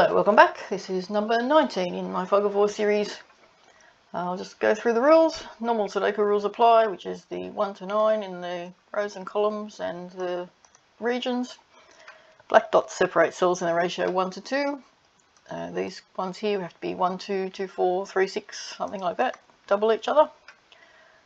Hello, welcome back. This is number 19 in my Fog of War series. I'll just go through the rules. Normal Sudoku rules apply, which is the 1 to 9 in the rows and columns and the regions. Black dots separate cells in the ratio 1 to 2. These ones here have to be 1, 2, 2, 4, 3, 6, something like that. Double each other.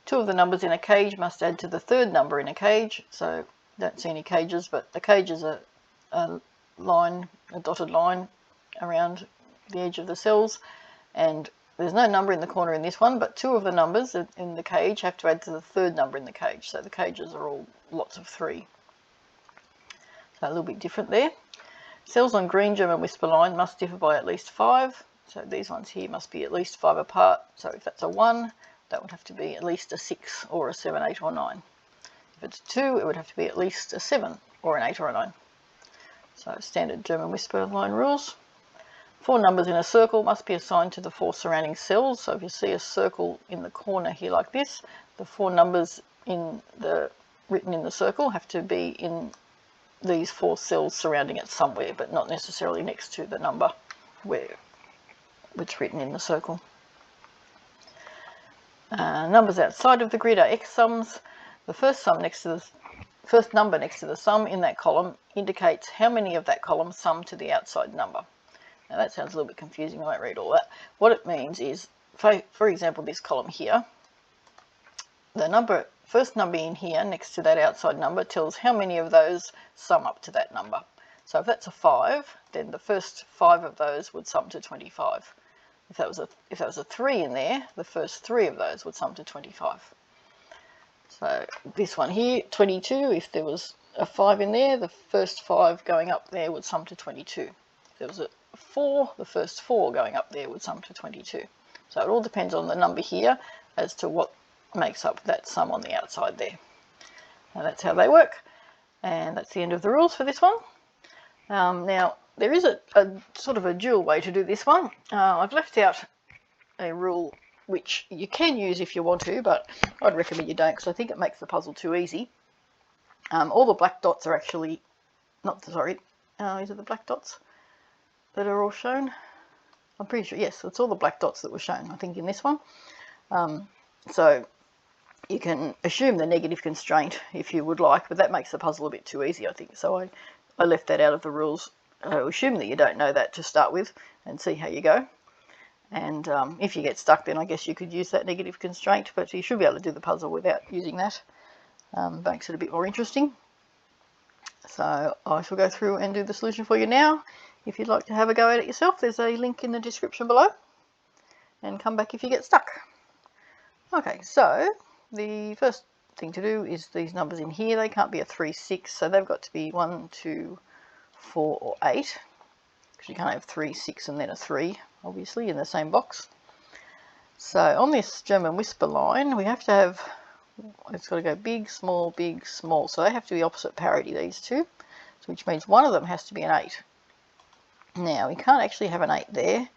Two of the numbers in a cage must add to the third number in a cage. So don't see any cages, but the cage is a dotted line around the edge of the cells, and there's no number in the corner in this one, but two of the numbers in the cage have to add to the third number in the cage, so the cages are all lots of 3. So a little bit different there. Cells on green German whisper line must differ by at least 5, so these ones here must be at least 5 apart. So if that's a 1, that would have to be at least a 6 or a 7, 8 or 9. If it's a 2, it would have to be at least a 7 or an 8 or a 9. So standard German whisper line rules. 4 numbers in a circle must be assigned to the 4 surrounding cells. So if you see a circle in the corner here like this, the 4 numbers written in the circle have to be in these 4 cells surrounding it somewhere, but not necessarily next to the number where it's written in the circle. Numbers outside of the grid are X sums. The first number next to the sum in that column indicates how many of that column sum to the outside number. Now that sounds a little bit confusing, I won't read all that. What it means is, for example, this column here, the first number in here next to that outside number tells how many of those sum up to that number. So if that's a 5, then the first 5 of those would sum to 25. If that was a 3 in there, the first 3 of those would sum to 25. So this one here, 22, if there was a 5 in there, the first 5 going up there would sum to 22. If there was a 4, the first 4 going up there would sum to 22. So it all depends on the number here as to what makes up that sum on the outside there. And that's how they work. And that's the end of the rules for this one. Now, there is a sort of a dual way to do this one. I've left out a rule which you can use if you want to, but I'd recommend you don't, because I think it makes the puzzle too easy. All the black dots are actually, is it the black dots that are all shown? I'm pretty sure, yes, it's all the black dots that were shown, I think, in this one. So you can assume the negative constraint if you would like, but that makes the puzzle a bit too easy, I think. So I left that out of the rules. Assume that you don't know that to start with and see how you go. And if you get stuck, then I guess you could use that negative constraint, but you should be able to do the puzzle without using that. Makes it a bit more interesting. So I shall go through and do the solution for you now. If you'd like to have a go at it yourself, there's a link in the description below, and come back if you get stuck. Okay, so the first thing to do is these numbers in here, they can't be a 3, 6, so they've got to be 1, 2, 4 or 8, because you can't have 3, 6 and then a 3, obviously, in the same box. So on this German whisper line, we have to have, it's got to go big, small, so they have to be opposite parity, these two, which means one of them has to be an 8. Now, we can't actually have an 8 there,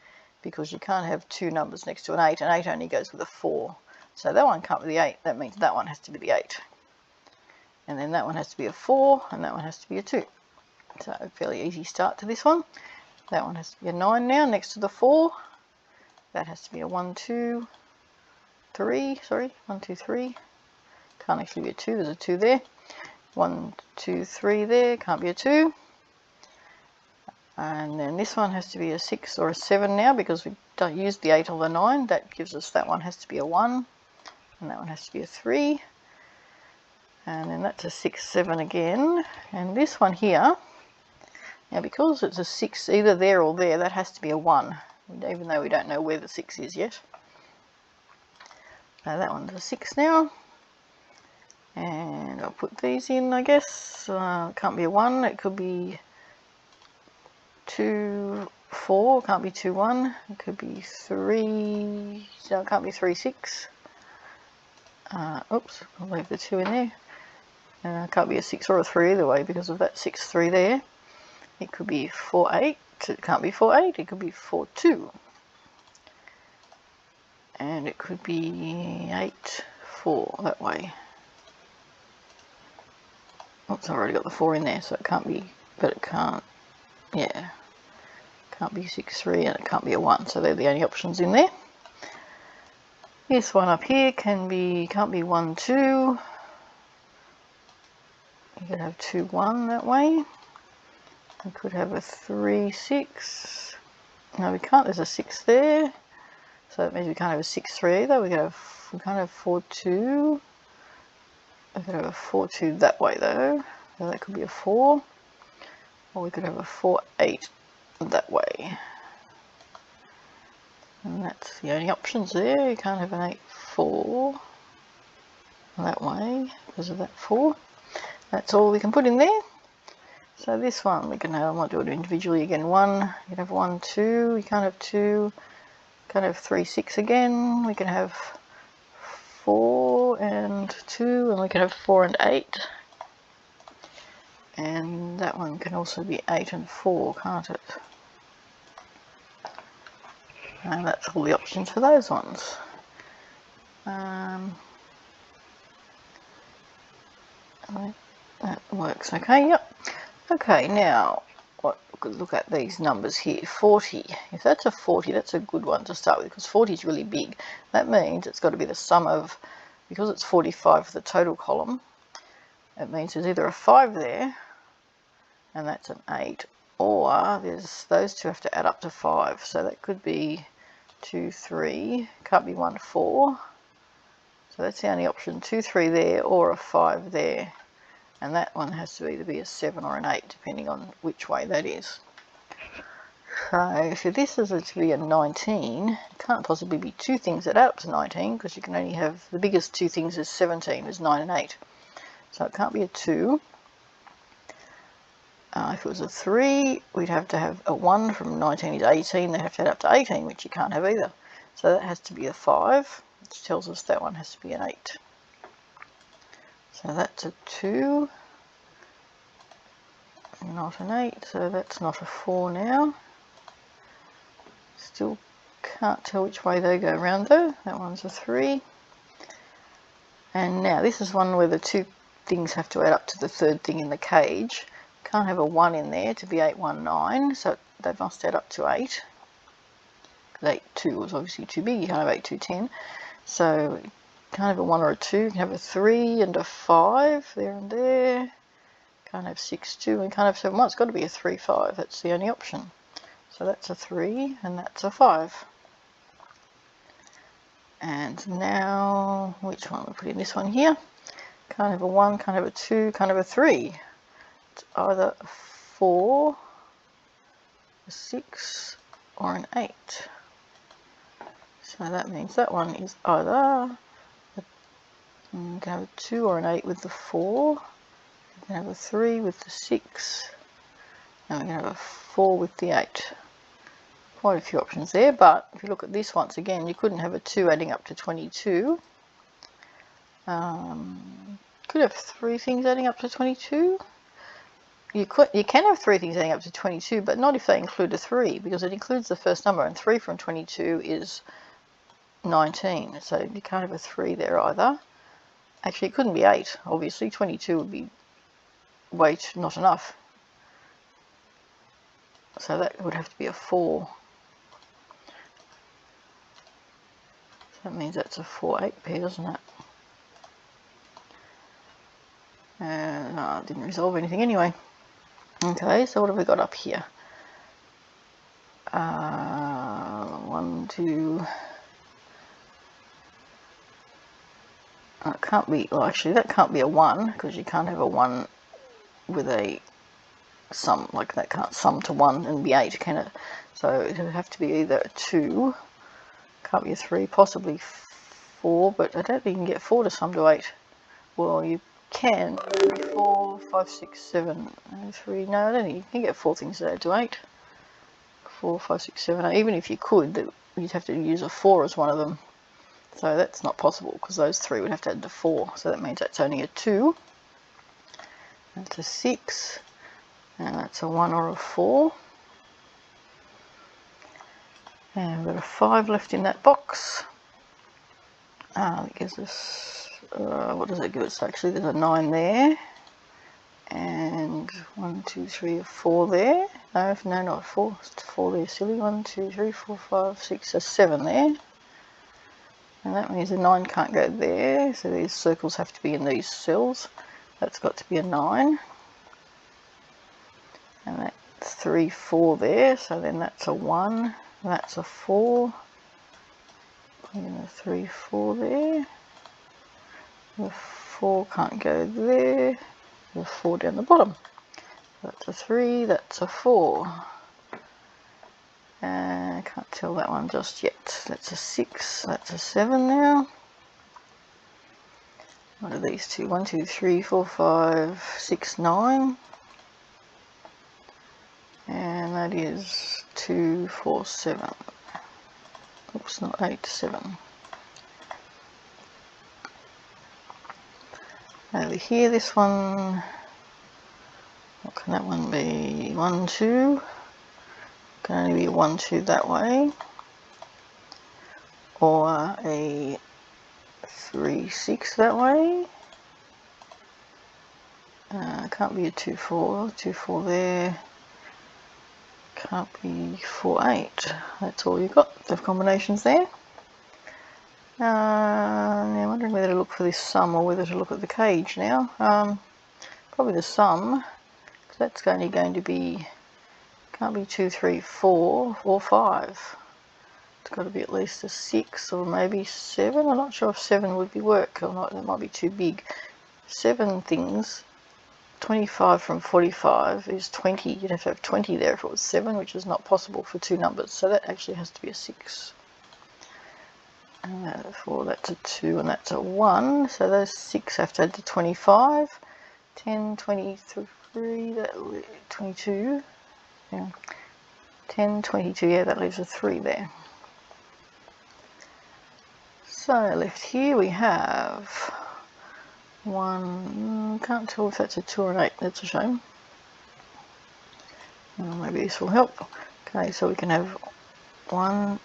because you can't have 2 numbers next to an 8, and 8 only goes with a 4. So that one can't be the 8, that means that one has to be the 8. And then that one has to be a 4, and that one has to be a 2. So a fairly easy start to this one. That one has to be a 9 now, next to the 4. That has to be a 1, 2, 3, 1, 2, 3. Can't actually be a 2, there's a 2 there. 1, 2, 3 there, can't be a 2. And then this one has to be a 6 or a 7 now, because we don't use the 8 or the 9. That gives us, that one has to be a 1, and that one has to be a 3. And then that's a 6, 7 again. And this one here, now because it's a 6 either there or there, that has to be a 1, even though we don't know where the 6 is yet. Now that one's a 6 now. And I'll put these in, I guess. It can't be a 1, it could be 2, 4, can't be 2, 1, it could be 3, so it can't be 3, 6. Oops, I'll leave the 2 in there. It can't be a 6 or a 3 either way because of that 6, 3 there. It could be 4, 8, it can't be 4, 8, it could be 4, 2. And it could be 8, 4 that way. Oops, I've already got the 4 in there, so it can't be, but it can't, yeah. Can't be 6, 3, and it can't be a 1. So they're the only options in there. This one up here can't be 1, 2. You could have 2, 1 that way. We could have a 3, 6. No, we can't. There's a 6 there. So that means we can't have a 6, 3 either. We can't have 4, 2. We could have a 4, 2 that way though. So that could be a 4. Or we could have a 4, 8 that way. And that's the only options there. You can't have an 8, 4 that way because of that 4. That's all we can put in there. So this one we can have, I might do it individually again. 1, you can have 1, 2, you can't have 2, can't have 3, 6 again. We can have 4 and 2, and we can have 4 and 8. And that one can also be 8 and 4, can't it? And that's all the options for those ones. That works okay, yep. Okay, now look at these numbers here. 40. If that's a 40, that's a good one to start with because 40 is really big. That means it's got to be the sum of, because it's 45 for the total column, it means there's either a 5 there, and that's an 8, or those two have to add up to 5. So that could be 2, 3, can't be 1, 4. So that's the only option, 2, 3 there, or a 5 there. And that one has to either be a 7 or an 8, depending on which way that is. So if this is to be a 19, it can't possibly be two things that add up to 19, because you can only have, the biggest two things is 17, is 9 and 8. So it can't be a 2. If it was a 3, we'd have to have a 1 from 19 is 18, they have to add up to 18, which you can't have either. So that has to be a 5, which tells us that one has to be an 8. So that's a 2, not an 8, so that's not a 4 now. Still can't tell which way they go around though. That one's a 3. And now this is one where the two things have to add up to the third thing in the cage. Can't have a 1 in there to be 8, 1, 9, so they must add up to 8. 8, 2 was obviously too big, you can't have 8, 2, 10. So you can't have a 1 or a 2, you can have a 3 and a 5 there and there. Can't have 6, 2, and can't have 7, 1. It's got to be a 3, 5, that's the only option. So that's a 3 and that's a 5. And now, which one? We'll put in this one here. Can't have a 1, can't have a 2, can't have a 3. It's either a 4, a 6, or an 8. So that means that one is either, you can have a 2 or an 8 with the 4, you can have a 3 with the 6, and we can have a 4 with the 8. Quite a few options there, but if you look at this once again, you couldn't have a 2 adding up to 22. Could have 3 things adding up to 22. You can have 3 things adding up to 22, but not if they include a 3, because it includes the first number, and 3 from 22 is 19, so you can't have a 3 there either. Actually, it couldn't be 8, obviously. 22 would be not enough. So that would have to be a 4. So that means that's a 4, 8 pair, doesn't it? No, it didn't resolve anything anyway. Okay, so what have we got up here? 1, 2... It can't be, well actually that can't be a 1, because you can't have a 1 with a sum, like that can't sum to 1 and be 8, can it? So it would have to be either a 2, can't be a 3, possibly 4, but I don't think you can get 4 to sum to 8. Well, you can, 4, 5, 6, 7, 3, no, I don't think you can get 4 things that add to 8. 4, 5, 6, 7, 8, even if you could, you'd have to use a 4 as one of them. So that's not possible, because those 3 would have to add to 4. So that means that's only a 2. That's a 6. And that's a 1 or a 4. And we've got a 5 left in that box. It gives us, what does it give us? Actually, there's a 9 there. and 1, 2, 3, 4 there. No, not 4. 4 there, silly. 1, 2, 3, 4, 5, 6, so 7 there. And that means a 9 can't go there, so these circles have to be in these cells. That's got to be a 9. And that's 3, 4 there, so then that's a 1. That's a 4. And a 3, 4 there. The 4 can't go there. The 4 down the bottom. That's a 3, that's a 4. I can't tell that one just yet. That's a 6, that's a 7 now. What are these two? 1, 2, 3, 4, 5, 6, 9. And that is 2, 4, 7. Oops, not 8, 7. Over here, this one, what can that one be? 1, 2. Can only be a 1, 2 that way. Or a 3, 6 that way. Can't be a 2, 4. 2, 4 there. Can't be 4, 8. That's all you got, the combinations there. Now I'm wondering whether to look for this sum or whether to look at the cage now. Probably the sum, because that's only going to be, can't be 2, 3, 4 or 5. It's got to be at least a 6 or maybe 7. I'm not sure if 7 would be work or not. That might be too big. 7 things. 25 from 45 is 20. You'd have to have 20 there if it was 7, which is not possible for 2 numbers. So that actually has to be a 6. And therefore that's a 2 and that's a 1. So those 6 have to add to 25. 10, 23, 22. Yeah. 10, 22, yeah, that leaves a 3 there. So left here we have 1, can't tell if that's a 2 or an 8, that's a shame. Well, maybe this will help. Okay, so we can have 1,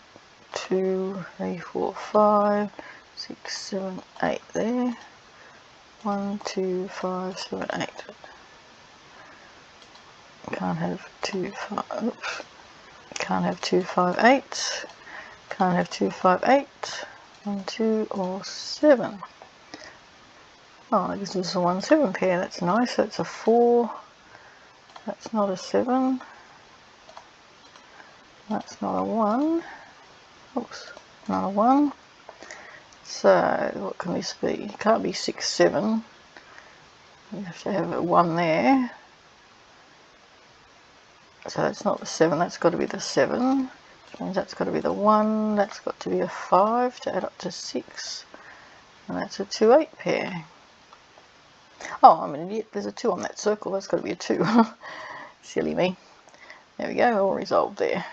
2, 3, 4, 5, 6, 7, 8 there. 1, 2, 5, 7, 8. Can't have 2, 5, oops. Can't have 2, 5, 8. Can't have 2, 5, 8. 1, 2, or 7. Oh, I guess this is a 1, 7 pair. That's nice. That's a 4. That's not a 7. That's not a 1. Oops, not a 1. So what can this be? It can't be 6, 7. You have to have a 1 there. So that's not the 7. That's got to be the 7. Which means that's got to be the 1. That's got to be a 5 to add up to 6. And that's a 2, 8 pair. Oh, I'm an idiot. There's a 2 on that circle. That's got to be a 2. Silly me. There we go. All resolved there.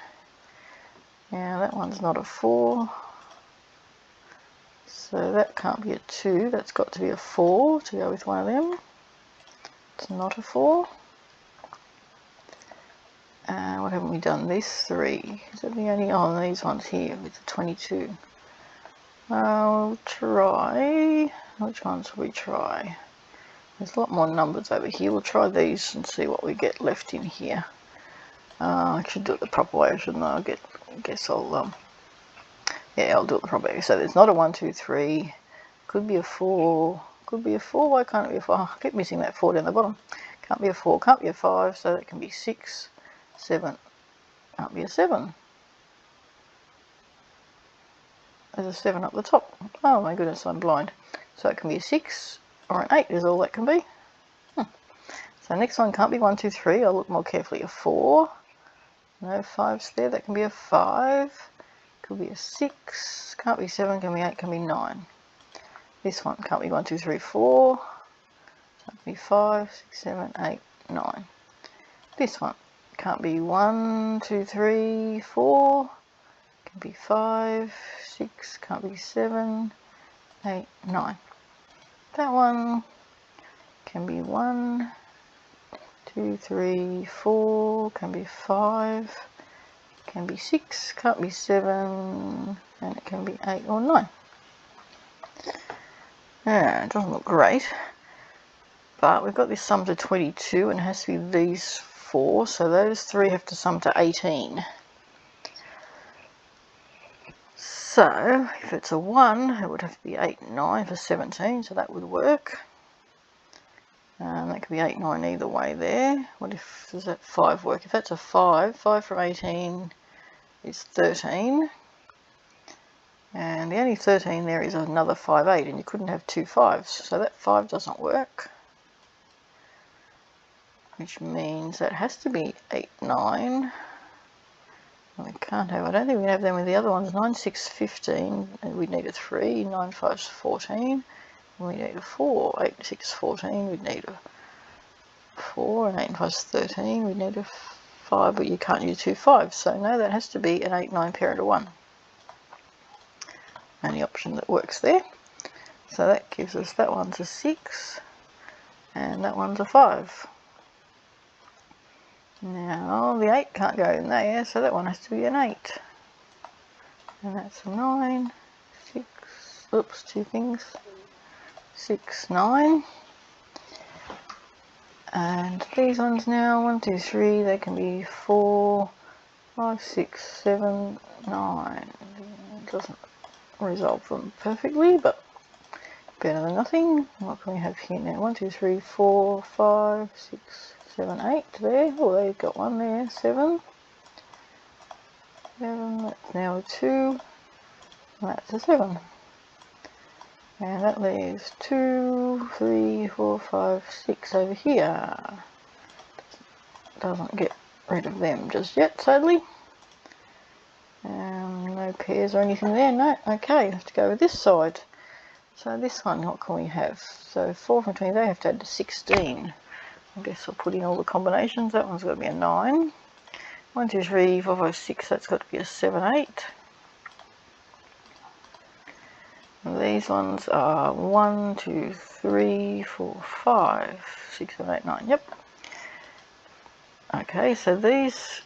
Now that one's not a 4. So that can't be a 2. That's got to be a 4 to go with one of them. It's not a 4. What haven't we done? This 3. Is that the only? Oh, these ones here with the 22. I'll try. Which ones will we try? There's a lot more numbers over here. We'll try these and see what we get left in here. I should do it the proper way, shouldn't I? Guess I'll yeah, I'll do it the proper way. So there's not a 1, 2, 3. Could be a 4. Could be a 4. Why can't it be a 4? I keep missing that 4 down the bottom. Can't be a 4. Can't be a 5. So that can be 6, 7. Can't be a 7. There's a 7 up the top. Oh my goodness, I'm blind. So it can be a 6 or an 8 is all that can be. So next one can't be 1, 2, 3. I'll look more carefully. A 4. No 5's there. That can be a 5. Could be a 6. Can't be 7. Can be 8. Can be 9. This one can't be 1, 2, 3, 4. Can't be 5, 6, 7, 8, 9. This one can't be 1, 2, 3, 4. Can be 5, 6. Can't be 7, 8, 9. That one can be 1, 2, 3, 4. Can be 5. Can be 6. Can't be 7. And it can be 8 or 9. Yeah, it doesn't look great. But we've got this sum to 22 and it has to be these 4, so those 3 have to sum to 18. So if it's a 1, it would have to be 8 and 9 for 17, so that would work. That could be 8, 9 either way there. What if, does that 5 work? If that's a 5, 5 from 18 is 13. And the only 13 there is another 5, 8, and you couldn't have 2 5s, so that 5 doesn't work. Which means that has to be 8, 9. We can't have, I don't think we can have them with the other ones. 9, 6, 15, and we'd need a 3. 9, 5 is 14, and we need a 4. 8, 6, 14, we'd need a 4, and 8 and 5 is 13, we'd need a 5, but you can't use 2 5s, so no, that has to be an 8, 9 parent of 1. Only option that works there. So that gives us, that one's a 6, and that one's a 5. Now, the 8 can't go in there, so that one has to be an 8. And that's a 9, 6, oops, 2 things, 6, 9. And these ones now, 1, 2, 3, they can be 4, 5, 6, 7, 9. It doesn't resolve them perfectly, but better than nothing. What can we have here now? 1, 2, 3, 4, 5, 6, 7, 8 there. Oh, they've got one there. 7. 7, that's now a 2. And that's a 7. And that leaves 2, 3, 4, 5, 6 over here. Doesn't get rid of them just yet, sadly. No pairs or anything there. No. Okay, have to go with this side. So this one, what can we have? So 4 from 20, they have to add to 16. I guess I'll put in all the combinations. That one's got to be a 9. 1, 2, 3, 4, 5, 6, that's got to be a 7, 8. And these ones are 1, 2, 3, 4, 5, 6, 7, 8, 9. Yep. Okay, so these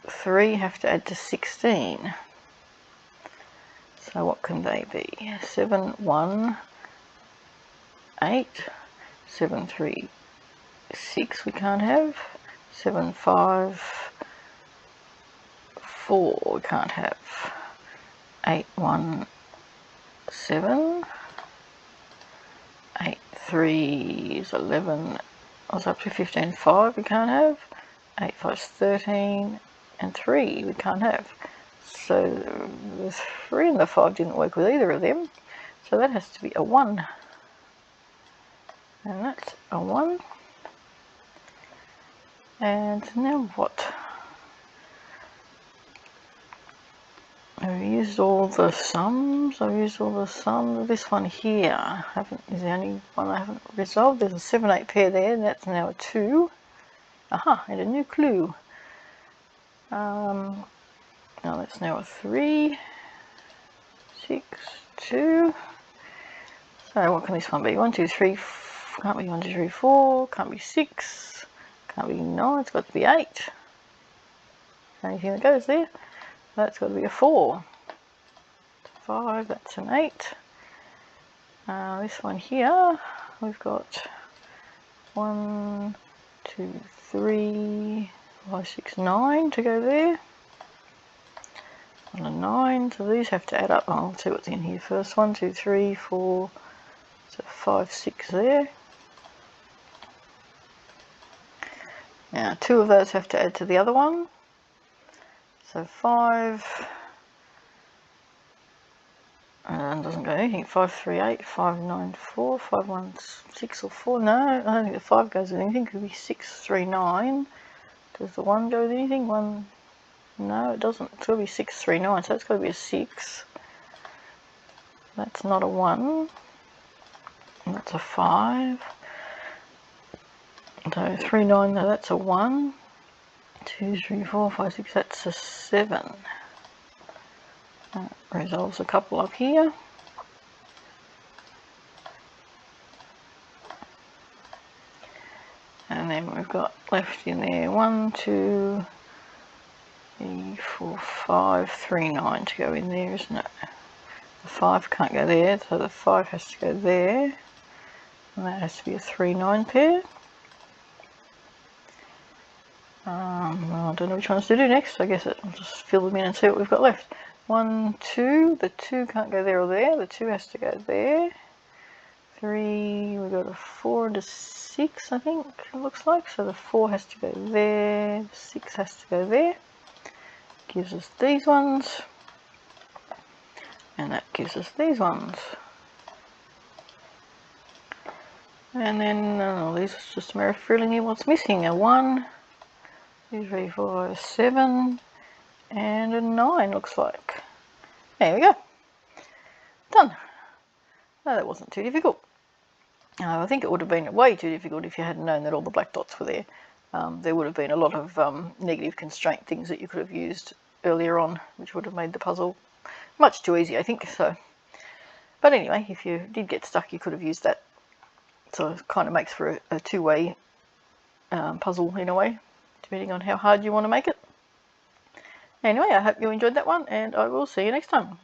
3 have to add to 16. So what can they be? 7, 1, 8, 7, 3, 6 we can't have. 7, 5, 4 we can't have. 8, 1, 7. 8, 3 is 11. I was up to 15, 5 we can't have. 8, 5 is 13. And 3 we can't have. So the 3 and the 5 didn't work with either of them. So that has to be a 1. And that's a 1. And now what? I've used all the sums. I've used all the sums. This one here is the only one I haven't resolved. There's a 7, 8 pair there, and that's now a 2. Aha, and a new clue. Now that's now a 3, 6, 2. So what can this one be? 1, 2, 3, can't be 1, 2, 3, 4, can't be 6, can't be 9, it's got to be 8. Anything that goes there. That's got to be a 4. 5, that's an 8. This one here, we've got 1, 2, 3, 5, 6, 9 to go there. And a 9, so these have to add up. I'll see what's in here first. 1, 2, 3, 4, so 5, 6 there. Now 2 of those have to add to the other one. So 5, and doesn't go anything. 5, 3, 8, 5, 9, 4, 5, 1, 6 or 4. No, I don't think the 5 goes with anything. It could be 6, 3, 9. Does the 1 go with anything? 1, no, it doesn't. It's got to be 6, 3, 9, so it's got to be a 6. That's not a 1. And that's a 5. So 3, 9, no, that's a 1. 2, 3, 4, 5, 6, that's a 7. That resolves a couple up here. And then we've got left in there 1, 2, 3, 4, 5, 3, 9 to go in there, isn't it? The 5 can't go there, so the 5 has to go there. And that has to be a 3-9 pair. Well, I don't know which ones to do next. I guess I'll just fill them in and see what we've got left. 1, 2. The 2 can't go there or there. The 2 has to go there. 3. We've got a 4 and a 6, I think it looks like. So the 4 has to go there. The 6 has to go there. Gives us these ones. And that gives us these ones. And then these are just a matter of filling in what's missing. A 1, 2, 3, 4, 5, 7, and a 9 looks like. There we go. Done. No, that wasn't too difficult. I think it would have been way too difficult if you hadn't known that all the black dots were there. There would have been a lot of negative constraint things that you could have used earlier on, which would have made the puzzle much too easy, I think. So, but anyway, if you did get stuck, you could have used that. So it kind of makes for a two-way puzzle in a way, depending on how hard you want to make it. Anyway, I hope you enjoyed that one, and I will see you next time.